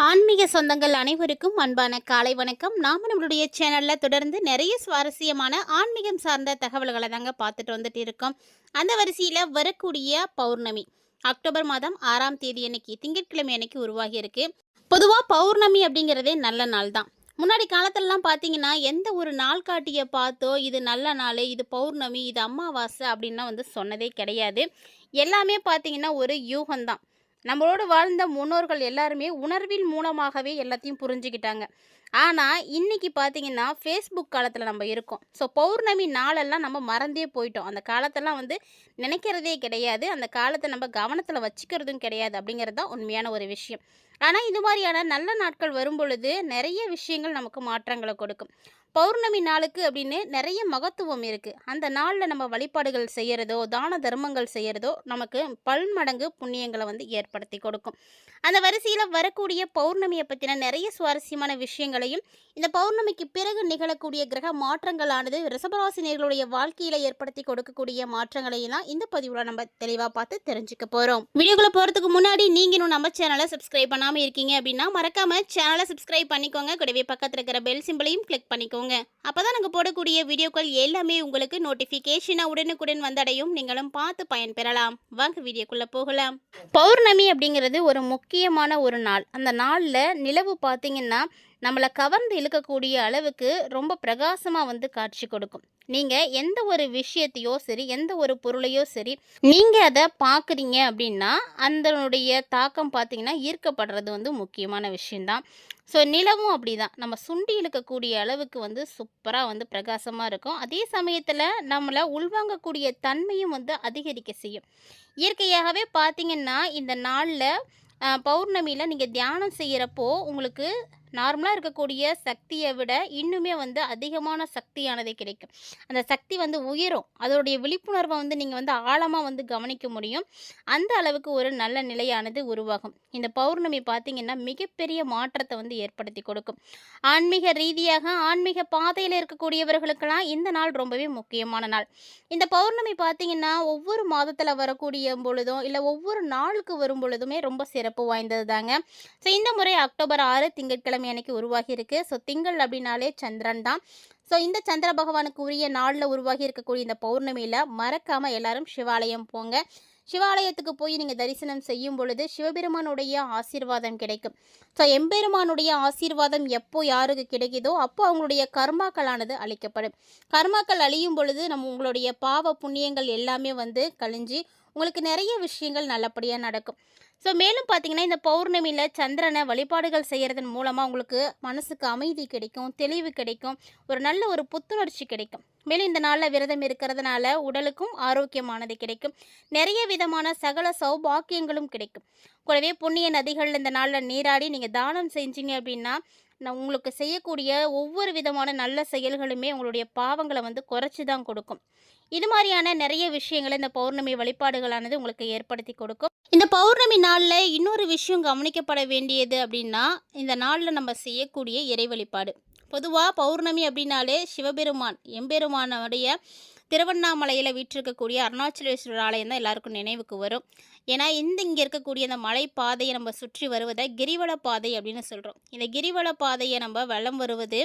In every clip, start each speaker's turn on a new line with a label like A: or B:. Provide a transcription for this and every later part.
A: ஆன்மீக சொந்தங்கள் அனைவருக்கும் அன்பான காலை வணக்கம். நம்மளுடைய சேனலில் தொடர்ந்து நிறைய சுவாரஸ்யமான ஆன்மீகம் சார்ந்த தகவல்களை தாங்க பார்த்துட்டு வந்துட்டு இருக்கோம். அந்த வரிசையில் வரக்கூடிய பௌர்ணமி அக்டோபர் மாதம் 6ஆம் தேதி அன்னைக்கு திங்கட்கிழமை அன்னைக்கு உருவாகி இருக்கு. பொதுவாக பௌர்ணமி அப்படிங்கிறதே நல்ல நாள் தான். முன்னாடி காலத்திலலாம் பார்த்தீங்கன்னா எந்த ஒரு நாள்காட்டியை பார்த்தோ இது நல்ல நாள், இது பௌர்ணமி, இது அமாவாசை அப்படின்லாம் சொன்னதே கிடையாது. எல்லாமே பார்த்தீங்கன்னா ஒரு யூகம்தான். நம்மளோடு வாழ்ந்த முன்னோர்கள் எல்லாருமே உணர்வின் மூலமாகவே எல்லாத்தையும் புரிஞ்சுக்கிட்டாங்க. ஆனால் இன்றைக்கி பார்த்தீங்கன்னா ஃபேஸ்புக் காலத்தில் நம்ம இருக்கோம். ஸோ பௌர்ணமி நாளெல்லாம் நம்ம மறந்தே போயிட்டோம். அந்த காலத்தெல்லாம் நினைக்கிறதே கிடையாது. அந்த காலத்தை நம்ம கவனத்தில் வச்சுக்கிறதும் கிடையாது அப்படிங்கிறது தான் உண்மையான ஒரு விஷயம். ஆனால் இது மாதிரியான நல்ல நாட்கள் வரும் பொழுது நிறைய விஷயங்கள் நமக்கு மாற்றங்களை கொடுக்கும். பௌர்ணமி நாளுக்கு அப்படின்னு நிறைய மகத்துவம் இருக்குது. அந்த நாளில் நம்ம வழிபாடுகள் செய்கிறதோ தான தர்மங்கள் செய்கிறதோ நமக்கு பல்மடங்கு புண்ணியங்களை ஏற்படுத்தி கொடுக்கும். அந்த வரிசையில் வரக்கூடிய பௌர்ணமியை பற்றின நிறைய சுவாரஸ்யமான விஷயங்களையும் இந்த பௌர்ணமிக்கு பிறகு நிகழக்கூடிய கிரக மாற்றங்களானது ரிஷபராசினியர்களுடைய வாழ்க்கையில் ஏற்படுத்தி கொடுக்கக்கூடிய மாற்றங்களையும் தான் இந்த பதிவில் நம்ம தெளிவாக பார்த்து தெரிஞ்சுக்க போகிறோம். வீடியோக்குள்ளே போகிறதுக்கு முன்னாடி நீங்கள் இன்னும் நம்ம சேனலை சப்ஸ்கிரைப் பண்ணாமல் இருக்கீங்க அப்படின்னா மறக்காமல் சேனலை சப்ஸ்கிரைப் பண்ணிக்கோங்க. கூடவே பக்கத்தில் இருக்கிற பெல் சிம்பிளையும் கிளிக் பண்ணிக்கோங்க. அப்பதான் நாங்கள் போடக்கூடிய வீடியோக்கள் எல்லாமே உங்களுக்கு நோட்டிஃபிகேஷனாக உடனுக்குடன் வந்தடையும். நீங்களும் பார்த்து பயன்பெறலாம். வாங்க வீடியோக்குள்ளே போகலாம். பௌர்ணமி அப்படிங்கிறது ஒரு முக்கியமான ஒரு நாள். அந்த நாளில் நிலவு பார்த்தீங்கன்னா நம்மளை கவர்ந்து இழுக்கக்கூடிய அளவுக்கு ரொம்ப பிரகாசமாக காட்சி கொடுக்கும். நீங்கள் எந்த ஒரு விஷயத்தையோ சரி, எந்த ஒரு பொருளையோ சரி, நீங்கள் அதை பார்க்குறீங்க அப்படின்னா அதனுடைய தாக்கம் பார்த்தீங்கன்னா ஈர்க்கப்படுறது முக்கியமான விஷயந்தான். ஸோ நிலவும் அப்படி தான். நம்ம சுண்டி இழுக்கக்கூடிய அளவுக்கு சூப்பராக பிரகாசமாக இருக்கும். அதே சமயத்தில் நம்மளை உள்வாங்கக்கூடிய தன்மையும் அதிகரிக்க செய்யும். இயற்கையாகவே பார்த்திங்கன்னா இந்த நாளில் பௌர்ணமியில் நீங்கள் தியானம் செய்கிறப்போ உங்களுக்கு நார்மலாக இருக்கக்கூடிய சக்தியை விட இன்னுமே அதிகமான சக்தியானது கிடைக்கும். அந்த சக்தி உயரும். அதோடைய விழிப்புணர்வை நீங்கள் ஆழமாக கவனிக்க முடியும். அந்த அளவுக்கு ஒரு நல்ல நிலையானது உருவாகும். இந்த பௌர்ணமி பார்த்திங்கன்னா மிகப்பெரிய மாற்றத்தை ஏற்படுத்தி கொடுக்கும். ஆன்மீக ரீதியாக ஆன்மீக பாதையில் இருக்கக்கூடியவர்களுக்கெல்லாம் இந்த நாள் ரொம்பவே முக்கியமான நாள். இந்த பௌர்ணமி பார்த்திங்கன்னா ஒவ்வொரு மாதத்தில் வரக்கூடிய பொழுதும் இல்லை ஒவ்வொரு நாளுக்கு வரும் பொழுதுமே ரொம்ப சிறப்பு வாய்ந்தது தாங்க. ஸோ இந்த முறை அக்டோபர் 6 திங்கட்கிழமை அன்னைக்கு உருவாகி இருக்கு. ஸோ திங்கள் அப்படின்னாலே சந்திரன் தான். ஸோ இந்த சந்திர பகவானுக்கு உரிய நாளில் உருவாகி இருக்கக்கூடிய இந்த பௌர்ணமியில் மறக்காமல் எல்லாரும் சிவாலயம் போங்க. சிவாலயத்துக்கு போய் நீங்கள் தரிசனம் செய்யும் பொழுது சிவபெருமானுடைய ஆசீர்வாதம் கிடைக்கும். ஸோ எம்பெருமானுடைய ஆசீர்வாதம் எப்போ யாருக்கு கிடைக்குதோ அப்போ அவங்களுடைய கர்மாக்களானது அழிக்கப்படும். கர்மாக்கள் அழியும் பொழுது உங்களுடைய பாவ புண்ணியங்கள் எல்லாமே கழிஞ்சு உங்களுக்கு நிறைய விஷயங்கள் நல்லபடியாக நடக்கும். ஸோ மேலும் பார்த்தீங்கன்னா இந்த பௌர்ணமியில் சந்திரனை வழிபாடுகள் செய்கிறதன் மூலமாக உங்களுக்கு மனசுக்கு அமைதி கிடைக்கும், தெளிவு கிடைக்கும், ஒரு நல்ல ஒரு புத்துணர்ச்சி கிடைக்கும். மேலும் இந்த நாளில் விரதம் இருக்கிறதுனால உடலுக்கும் ஆரோக்கியமானது கிடைக்கும். நிறைய விதமான சகல சௌபாக்கியங்களும் கிடைக்கும். கூடவே புண்ணிய நதிகள் இந்த நாளில் நீராடி நீங்கள் தானம் செஞ்சீங்க அப்படின்னா உங்களுக்கு செய்யக்கூடிய ஒவ்வொரு விதமான நல்ல செயல்களுமே உங்களுடைய பாவங்களை குறைச்சி தான் கொடுக்கும். இது மாதிரியான நிறைய விஷயங்களை இந்த பௌர்ணமி வழிபாடுகளானது உங்களுக்கு ஏற்படுத்தி கொடுக்கும். இந்த பௌர்ணமி நாளில் இன்னொரு விஷயம் கவனிக்கப்பட வேண்டியது அப்படின்னா இந்த நாளில் நம்ம செய்யக்கூடிய இறை வழிபாடு. பொதுவாக பௌர்ணமி அப்படின்னாலே சிவபெருமான் எம்பெருமானுடைய திருவண்ணாமலையில் வீற்றிருக்கக்கூடிய அருணாச்சலேஸ்வரர் ஆலயம் தான் எல்லாருக்கும் நினைவுக்கு வரும். ஏன்னா இங்கே இருக்கக்கூடிய அந்த மலை பாதையை நம்ம சுற்றி வருவதை கிரிவல பாதை அப்படின்னு சொல்கிறோம். இந்த கிரிவல பாதையை நம்ம வலம் வருவது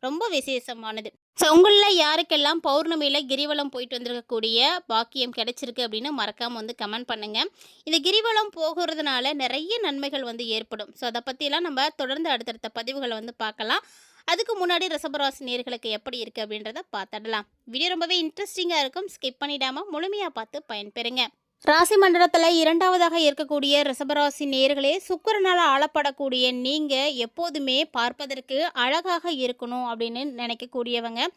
A: ரொம்ப விசேஷமானது. ஸோ உங்களில் யாருக்கெல்லாம் பௌர்ணமியில் கிரிவலம் போயிட்டு வந்திருக்கக்கூடிய பாக்கியம் கிடைச்சிருக்கு அப்படின்னு மறக்காமல் கமெண்ட் பண்ணுங்கள். இந்த கிரிவலம் போகிறதுனால நிறைய நன்மைகள் ஏற்படும். ஸோ அதை பற்றிலாம் நம்ம தொடர்ந்து அடுத்தடுத்த பதிவுகளை பார்க்கலாம். அதுக்கு முன்னாடி ரிஷபராசி நேயர்களுக்கு எப்படி இருக்குது அப்படின்றத பார்த்துடலாம். வீடியோ ரொம்பவே இன்ட்ரெஸ்டிங்காக இருக்கும். ஸ்கிப் பண்ணிடாமல் முழுமையாக பார்த்து பயன்பெறுங்க. ராசி மண்டலத்தில் 2வதாக இருக்கக்கூடிய ரிஷபராசி நேயர்களே, சுக்கிரனால் ஆளப்படக்கூடிய நீங்கள் எப்போதுமே பார்ப்பதற்கு அழகாக இருக்கணும் அப்படின்னு நினைக்கக்கூடியவங்க.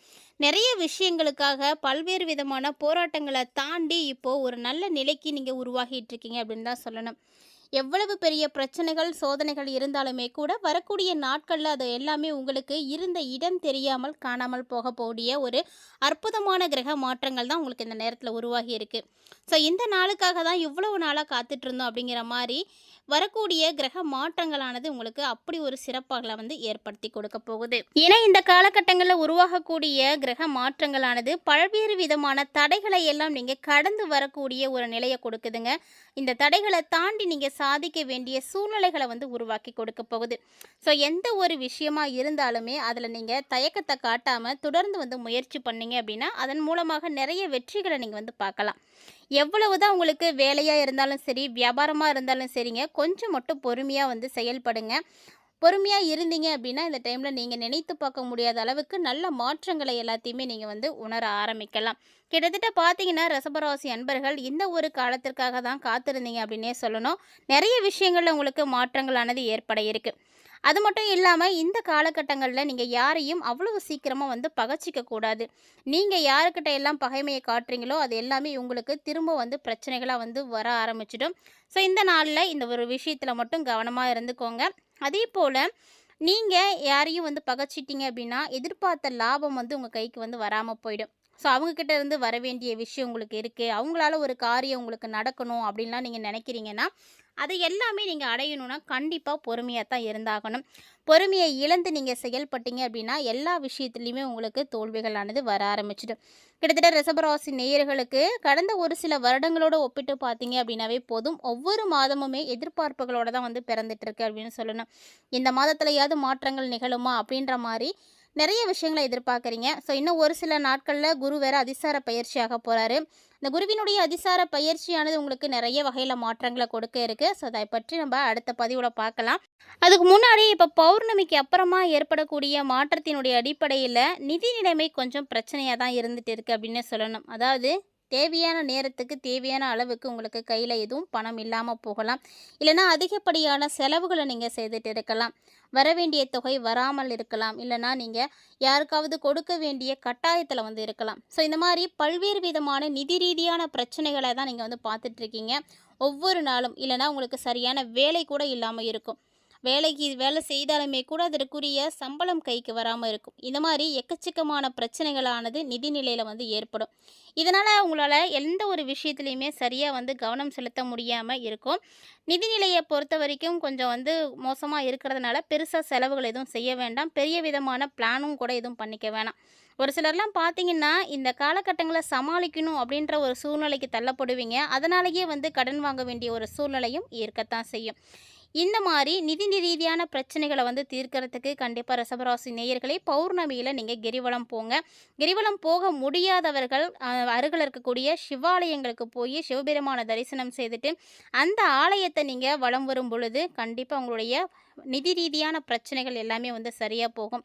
A: நிறைய விஷயங்களுக்காக பல்வேறு விதமான போராட்டங்களை தாண்டி இப்போது ஒரு நல்ல நிலைக்கு நீங்கள் உருவாகிட்டு இருக்கீங்க அப்படின்னு தான் சொல்லணும். எவ்வளவு பெரிய பிரச்சனைகள் சோதனைகள் இருந்தாலுமே கூட வரக்கூடிய நாட்களில் அது எல்லாமே உங்களுக்கு இருந்த இடம் தெரியாமல் காணாமல் போகக்கூடிய ஒரு அற்புதமான கிரக மாற்றங்கள் தான் உங்களுக்கு இந்த நேரத்தில் உருவாகி இருக்கு. ஸோ இந்த நாளுக்காக தான் இவ்வளவு நாளாக காத்துட்டு இருந்தோம் அப்படிங்கிற மாதிரி வரக்கூடிய கிரக மாற்றங்களானது உங்களுக்கு அப்படி ஒரு சிறப்பாக ஏற்படுத்தி கொடுக்க போகுது. ஏன்னா இந்த காலகட்டங்களில் உருவாகக்கூடிய கிரக மாற்றங்களானது பல்வேறு விதமான தடைகளை எல்லாம் நீங்கள் கடந்து வரக்கூடிய ஒரு நிலையை கொடுக்குதுங்க. இந்த தடைகளை தாண்டி நீங்கள் சாதிக்க வேண்டிய சூழ்நிலைகளை வந்து உருவாக்கி கொடுக்க போகுது. ஸோ எந்த ஒரு விஷயமா இருந்தாலுமே அதில் நீங்கள் தயக்கத்தை காட்டாமல் தொடர்ந்து வந்து முயற்சி பண்ணீங்க அப்படின்னா அதன் மூலமாக நிறைய வெற்றிகளை நீங்கள் வந்து பார்க்கலாம். எவ்வளவுதான் உங்களுக்கு வேலையாக இருந்தாலும் சரி, வியாபாரமாக இருந்தாலும் சரிங்க, கொஞ்சம் மட்டும் பொறுமையாக வந்து செயல்படுங்க. பொறுமையாக இருந்தீங்க அப்படின்னா இந்த டைமில் நீங்கள் நினைத்து பார்க்க முடியாத அளவுக்கு நல்ல மாற்றங்களை எல்லாத்தையுமே நீங்கள் வந்து உணர ஆரம்பிக்கலாம். கிட்டத்தட்ட பார்த்தீங்கன்னா ரிஷபராசி அன்பர்கள் இந்த ஒரு காலத்திற்காக தான் காத்திருந்தீங்க அப்படின்னே சொல்லணும். நிறைய விஷயங்களில் உங்களுக்கு மாற்றங்களானது ஏற்பட இருக்கு. அது மட்டும் இல்லாமல் இந்த காலகட்டங்களில் நீங்கள் யாரையும் அவ்வளவு சீக்கிரமாக வந்து பகச்சிக்க கூடாது. நீங்கள் யாருக்கிட்ட எல்லாம் பகைமையை காட்டுறீங்களோ அது எல்லாமே உங்களுக்கு திரும்ப வந்து பிரச்சனைகளாக வந்து வர ஆரம்பிச்சிடும். ஸோ இந்த நாளில் இந்த ஒரு விஷயத்தில் மட்டும் கவனமாக இருந்துக்கோங்க. அதே போல் நீங்கள் யாரையும் வந்து பகைச்சிட்டிங்க அப்படின்னா எதிர்பார்த்த லாபம் வந்து உங்கள் கைக்கு வந்து வராமல் போயிடும். ஸோ அவங்கக்கிட்ட இருந்து வர வேண்டிய விஷயம் உங்களுக்கு இருக்குது, அவங்களால ஒரு காரியம் உங்களுக்கு நடக்கணும் அப்படின்லாம் நீங்கள் நினைக்கிறீங்கன்னா அது எல்லாமே நீங்கள் அடையணும்னா கண்டிப்பாக பொறுமையாக தான் இருந்தாகணும். பொறுமையை இழந்து நீங்கள் செயல்பட்டீங்க அப்படின்னா எல்லா விஷயத்துலையுமே உங்களுக்கு தோல்விகளானது வர ஆரம்பிச்சிடும். கிட்டத்தட்ட ரிஷபராசி நேயர்களுக்கு கடந்த ஒரு சில வருடங்களோடு ஒப்பிட்டு பார்த்தீங்க அப்படின்னாவே போதும், ஒவ்வொரு மாதமுமே எதிர்பார்ப்புகளோடு தான் வந்து பிறந்துட்டு இருக்கு அப்படின்னு சொல்லணும். இந்த மாதத்துலையாவது மாற்றங்கள் நிகழுமா அப்படின்ற மாதிரி நிறைய விஷயங்களை எதிர்பார்க்குறீங்க. ஸோ இன்னும் ஒரு சில நாட்களில் குரு வேறு அதிசார பயிற்சியாக போகிறாரு. இந்த குருவினுடைய அதிசார பயிற்சியானது உங்களுக்கு நிறைய வகையில் மாற்றங்களை கொடுக்க இருக்குது. ஸோ அதை பற்றி நம்ம அடுத்த பதிவில் பார்க்கலாம். அதுக்கு முன்னாடி இப்போ பௌர்ணமிக்கு அப்புறமா ஏற்படக்கூடிய மாற்றத்தினுடைய அடிப்படையில் நிதி நிலைமை கொஞ்சம் பிரச்சனையாக தான் இருந்துட்டு இருக்குது அப்படின்னு சொல்லணும். அதாவது தேவையான நேரத்துக்கு தேவையான அளவுக்கு உங்களுக்கு கையில் எதுவும் பணம் இல்லாமல் போகலாம். இல்லைனா அதிகப்படியான செலவுகளை நீங்கள் செய்துட்டு இருக்கலாம். வர வேண்டிய தொகை வராமல் இருக்கலாம். இல்லைனா நீங்கள் யாருக்காவது கொடுக்க வேண்டிய கட்டாயத்தில் வந்து இருக்கலாம். ஸோ இந்த மாதிரி பல்வேறு விதமான நிதி ரீதியான பிரச்சனைகளை தான் நீங்கள் வந்து பார்த்துட்ருக்கீங்க ஒவ்வொரு நாளும். இல்லைனா உங்களுக்கு சரியான வேலை கூட இல்லாமல் இருக்கும். வேலை செய்தாலுமே கூட அதற்குரிய சம்பளம் கைக்கு வராமல் இருக்கும். இந்த மாதிரி எக்கச்சக்கமான பிரச்சனைகளானது நிதிநிலையில் வந்து ஏற்படும். இதனால் உங்களால் எந்த ஒரு விஷயத்துலையுமே சரியாக வந்து கவனம் செலுத்த முடியாமல் இருக்கும். நிதிநிலையை பொறுத்த வரைக்கும் கொஞ்சம் வந்து மோசமாக இருக்கிறதுனால பெருசாக செலவுகள் எதுவும் செய்ய வேண்டாம். பெரிய விதமான பிளானும் கூட எதுவும் பண்ணிக்க வேணாம். ஒரு சிலர்லாம் பார்த்தீங்கன்னா இந்த காலகட்டங்களை சமாளிக்கணும் அப்படின்ற ஒரு சூழ்நிலைக்கு தள்ளப்படுவீங்க. அதனாலேயே வந்து கடன் வாங்க வேண்டிய ஒரு சூழ்நிலையும் இருக்கத்தான் செய்யும். இந்த மாதிரி நிதி ரீதியான பிரச்சனைகளை வந்து தீர்க்கறதுக்கு கண்டிப்பாக ரிஷபராசி நேயர்களே பௌர்ணமியில் நீங்கள் கிரிவலம் போங்க. கிரிவலம் போக முடியாதவர்கள் அருகில் இருக்கக்கூடிய சிவாலயங்களுக்கு போய் சிவபெருமான தரிசனம் செய்துட்டு அந்த ஆலயத்தை நீங்கள் வலம் வரும் பொழுது கண்டிப்பாக உங்களுடைய நிதி ரீதியான பிரச்சனைகள் எல்லாமே வந்து சரியாக போகும்.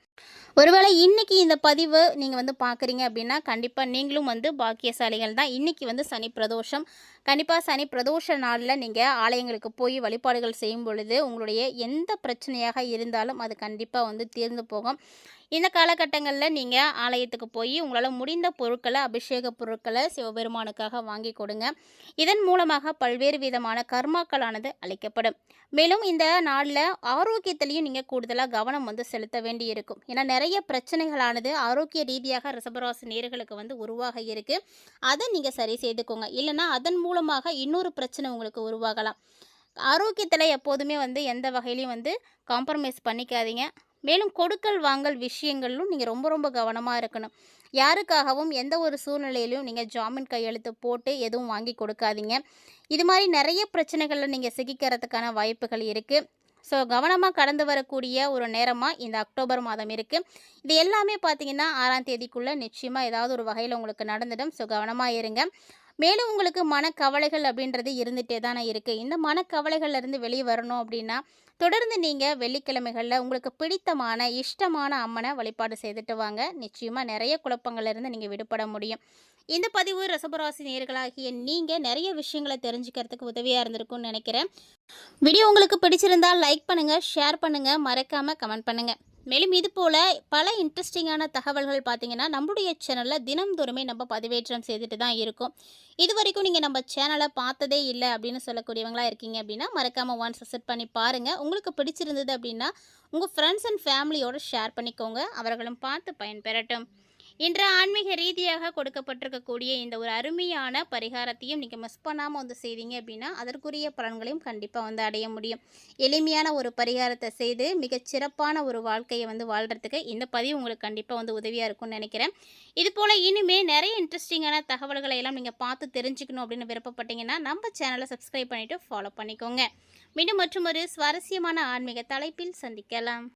A: ஒருவேளை இன்றைக்கி இந்த பதிவு நீங்கள் வந்து பார்க்குறீங்க அப்படின்னா கண்டிப்பாக நீங்களும் வந்து பாக்கியசாலிகள் தான். இன்றைக்கி வந்து சனி பிரதோஷம். கண்டிப்பாக சனி பிரதோஷ நாளில் நீங்கள் ஆலயங்களுக்கு போய் வழிபாடுகள் செய்யும் பொழுது உங்களுடைய எந்த பிரச்சனையாக இருந்தாலும் அது கண்டிப்பாக வந்து தீர்ந்து போகும். இந்த காலகட்டங்களில் நீங்கள் ஆலயத்துக்கு போய் உங்களால் முடிந்த பொருட்களை, அபிஷேக பொருட்களை சிவபெருமானுக்காக வாங்கி கொடுங்க. இதன் மூலமாக பல்வேறு விதமான கர்மாக்களானது அளிக்கப்படும். மேலும் இந்த நாளில் ஆரோக்கியத்திலையும் நீங்கள் கூடுதலாக கவனம் வந்து செலுத்த வேண்டி இருக்கும். ஏன்னா நிறைய பிரச்சனைகளானது ஆரோக்கிய ரீதியாக ரிஷபராசி நேயர்களுக்கு வந்து உருவாக இருக்குது. அதை நீங்கள் சரி செய்துக்கோங்க. இல்லைன்னா அதன் மூலமாக இன்னொரு பிரச்சனை உங்களுக்கு உருவாகலாம். ஆரோக்கியத்தில் எப்போதுமே வந்து எந்த வகையிலையும் வந்து காம்ப்ரமைஸ் பண்ணிக்காதீங்க. மேலும் கொடுக்கல் வாங்கல் விஷயங்களிலும் நீங்கள் ரொம்ப ரொம்ப கவனமாக இருக்கணும். யாருக்காகவும் எந்த ஒரு சூழ்நிலையிலையும் நீங்கள் ஜாமீன் கையெழுத்து போட்டு எதுவும் வாங்கி கொடுக்காதீங்க. இது மாதிரி நிறைய பிரச்சனைகளில் நீங்கள் சிக்கிக்கிறதுக்கான வாய்ப்புகள் இருக்குது. ஸோ கவனமாக கடந்து வரக்கூடிய ஒரு நேரமாக இந்த அக்டோபர் மாதம் இருக்குது. இது எல்லாமே பார்த்திங்கன்னா 6ஆம் தேதிக்குள்ளே நிச்சயமாக ஏதாவது ஒரு வகையில் உங்களுக்கு நடந்துடும். ஸோ கவனமாக இருங்க. மேலும் உங்களுக்கு மனக்கவலைகள் அப்படின்றது இருந்துகிட்டே தானே இருக்குது. இந்த மனக்கவலைகள்லேருந்து வெளியே வரணும் அப்படின்னா தொடர்ந்து நீங்கள் வெள்ளிக்கிழமைகளில் உங்களுக்கு பிடித்தமான இஷ்டமான அம்மனை வழிபாடு செய்துட்டு வாங்க. நிச்சயமாக நிறைய குழப்பங்கள்லேருந்து நீங்கள் விடுபட முடியும். இந்த பதிவு ரிஷபராசி நேயர்களாகிய நீங்கள் நிறைய விஷயங்களை தெரிஞ்சுக்கிறதுக்கு உதவியாக இருந்திருக்கும்னு நினைக்கிறேன். வீடியோ உங்களுக்கு பிடிச்சிருந்தால் லைக் பண்ணுங்கள், ஷேர் பண்ணுங்கள், மறக்காமல் கமெண்ட் பண்ணுங்கள். மேலும் இது போல் பல இன்ட்ரெஸ்டிங்கான தகவல்கள் பார்த்தீங்கன்னா நம்மளுடைய சேனலில் தினம்தோறுமே நம்ம பதிவேற்றம் செய்துட்டு தான் இருக்கோம். இது வரைக்கும் நீங்கள் நம்ம சேனலை பார்த்ததே இல்லை அப்படின்னு சொல்லக்கூடியவங்களா இருக்கீங்க அப்படின்னா மறக்காமல் ஒன்ஸ் விசிட் பண்ணி பாருங்கள். உங்களுக்கு பிடிச்சிருந்தது அப்படின்னா உங்கள் ஃப்ரெண்ட்ஸ் அண்ட் ஃபேமிலியோடு ஷேர் பண்ணிக்கோங்க. அவர்களும் பார்த்து பயன்பெறட்டும். இன்று ஆன்மீக ரீதியாக கொடுக்கப்பட்டிருக்கக்கூடிய இந்த ஒரு அருமையான பரிகாரத்தையும் நீங்கள் மிஸ் பண்ணாமல் வந்து செய்தீங்க அப்படின்னா அதற்குரிய பலன்களையும் கண்டிப்பாக வந்து அடைய முடியும். எளிமையான ஒரு பரிகாரத்தை செய்து மிகச் சிறப்பான ஒரு வாழ்க்கையை வந்து வாழ்கிறதுக்கு இந்த பதிவு உங்களுக்கு கண்டிப்பாக வந்து உதவியாக இருக்கும்னு நினைக்கிறேன். இது போல் இனிமேல் நிறைய இன்ட்ரெஸ்டிங்கான தகவல்களை எல்லாம் நீங்கள் பார்த்து தெரிஞ்சுக்கணும் அப்படின்னு விருப்பப்பட்டீங்கன்னா நம்ம சேனலை சப்ஸ்கிரைப் பண்ணிவிட்டு ஃபாலோ பண்ணிக்கோங்க. மீண்டும் மற்றும் ஒரு சுவாரஸ்யமான ஆன்மீக தலைப்பில் சந்திக்கலாம்.